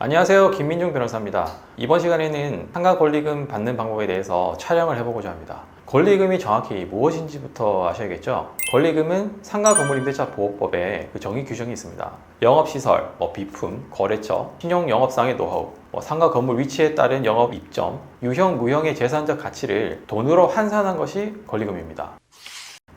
안녕하세요, 김민중 변호사입니다. 이번 시간에는 상가 권리금 받는 방법에 대해서 촬영을 해보고자 합니다. 권리금이 정확히 무엇인지부터 아셔야겠죠? 권리금은 상가건물임대차보호법에 그 정의 규정이 있습니다. 영업시설, 비품, 거래처, 신용영업상의 노하우, 상가 건물 위치에 따른 영업 입점, 유형, 무형의 재산적 가치를 돈으로 환산한 것이 권리금입니다.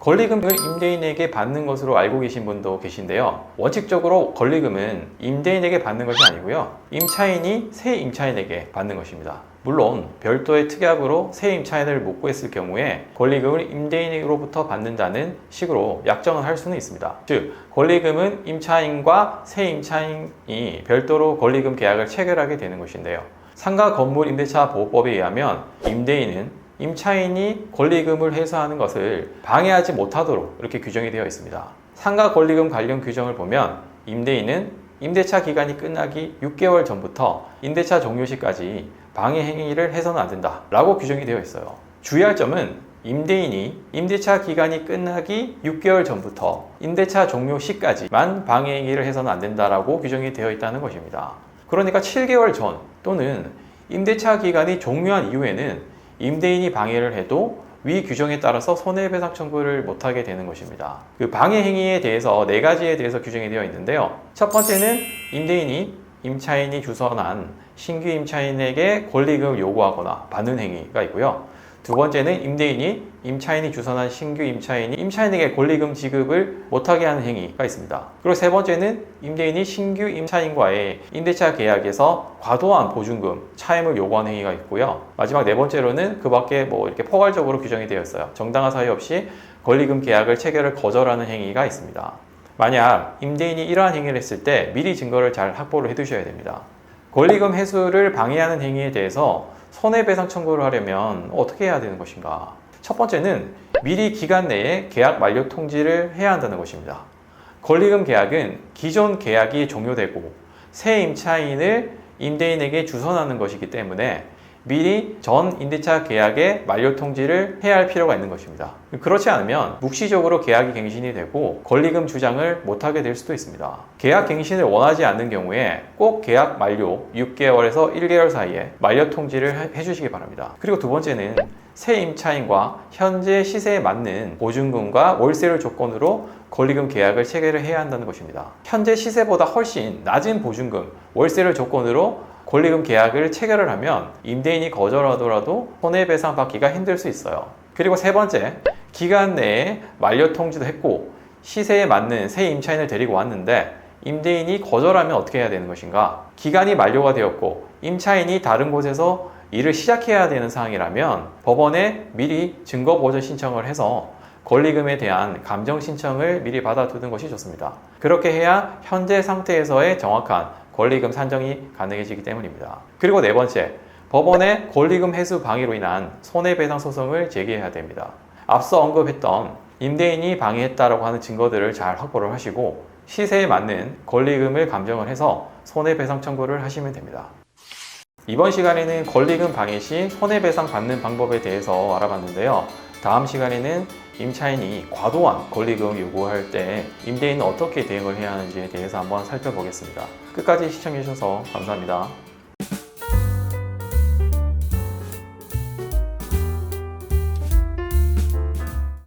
권리금을 임대인에게 받는 것으로 알고 계신 분도 계신데요. 원칙적으로 권리금은 임대인에게 받는 것이 아니고요. 임차인이 새 임차인에게 받는 것입니다. 물론 별도의 특약으로 새 임차인을 못 구했을 경우에 권리금을 임대인으로부터 받는다는 식으로 약정을 할 수는 있습니다. 즉, 권리금은 임차인과 새 임차인이 별도로 권리금 계약을 체결하게 되는 것인데요. 상가 건물 임대차 보호법에 의하면 임대인은 임차인이 권리금을 회수하는 것을 방해하지 못하도록 이렇게 규정이 되어 있습니다. 상가 권리금 관련 규정을 보면 임대인은 임대차 기간이 끝나기 6개월 전부터 임대차 종료 시까지 방해 행위를 해서는 안 된다 라고 규정이 되어 있어요. 주의할 점은 임대인이 임대차 기간이 끝나기 6개월 전부터 임대차 종료 시까지만 방해 행위를 해서는 안 된다라고 규정이 되어 있다는 것입니다. 그러니까 7개월 전 또는 임대차 기간이 종료한 이후에는 임대인이 방해를 해도 위 규정에 따라서 손해배상 청구를 못하게 되는 것입니다. 그 방해 행위에 대해서 4가지에 대해서 규정이 되어 있는데요. 첫 번째는 임대인이 임차인이 주선한 신규 임차인에게 권리금을 요구하거나 받는 행위가 있고요. 두 번째는 임대인이 임차인이 주선한 신규 임차인이 임차인에게 권리금 지급을 못하게 하는 행위가 있습니다. 그리고 세 번째는 임대인이 신규 임차인과의 임대차 계약에서 과도한 보증금, 차임을 요구하는 행위가 있고요. 마지막 네 번째로는 그 밖에 이렇게 포괄적으로 규정이 되어 있어요. 정당한 사유 없이 권리금 계약을 체결을 거절하는 행위가 있습니다. 만약 임대인이 이러한 행위를 했을 때 미리 증거를 잘 확보를 해 두셔야 됩니다. 권리금 회수를 방해하는 행위에 대해서 손해배상 청구를 하려면 어떻게 해야 되는 것인가? 첫 번째는 미리 기간 내에 계약 만료 통지를 해야 한다는 것입니다. 권리금 계약은 기존 계약이 종료되고 새 임차인을 임대인에게 주선하는 것이기 때문에 미리 전 임대차 계약의 만료 통지를 해야 할 필요가 있는 것입니다. 그렇지 않으면 묵시적으로 계약이 갱신이 되고 권리금 주장을 못하게 될 수도 있습니다. 계약 갱신을 원하지 않는 경우에 꼭 계약 만료 6개월에서 1개월 사이에 만료 통지를 해주시기 바랍니다. 그리고 두 번째는 새 임차인과 현재 시세에 맞는 보증금과 월세를 조건으로 권리금 계약을 체결을 해야 한다는 것입니다. 현재 시세보다 훨씬 낮은 보증금, 월세를 조건으로 권리금 계약을 체결을 하면 임대인이 거절하더라도 손해배상 받기가 힘들 수 있어요. 그리고 세 번째, 기간 내에 만료 통지도 했고 시세에 맞는 새 임차인을 데리고 왔는데 임대인이 거절하면 어떻게 해야 되는 것인가? 기간이 만료가 되었고 임차인이 다른 곳에서 일을 시작해야 되는 상황이라면 법원에 미리 증거 보전 신청을 해서 권리금에 대한 감정 신청을 미리 받아두는 것이 좋습니다. 그렇게 해야 현재 상태에서의 정확한 권리금 산정이 가능해지기 때문입니다. 그리고 네 번째, 법원에 권리금 회수 방해로 인한 손해배상 소송을 제기해야 됩니다. 앞서 언급했던 임대인이 방해했다라고 하는 증거들을 잘 확보를 하시고 시세에 맞는 권리금을 감정을 해서 손해배상 청구를 하시면 됩니다. 이번 시간에는 권리금 방해 시 손해배상 받는 방법에 대해서 알아봤는데요. 다음 시간에는 임차인이 과도한 권리금을 요구할 때 임대인은 어떻게 대응을 해야 하는지에 대해서 한번 살펴보겠습니다. 끝까지 시청해 주셔서 감사합니다.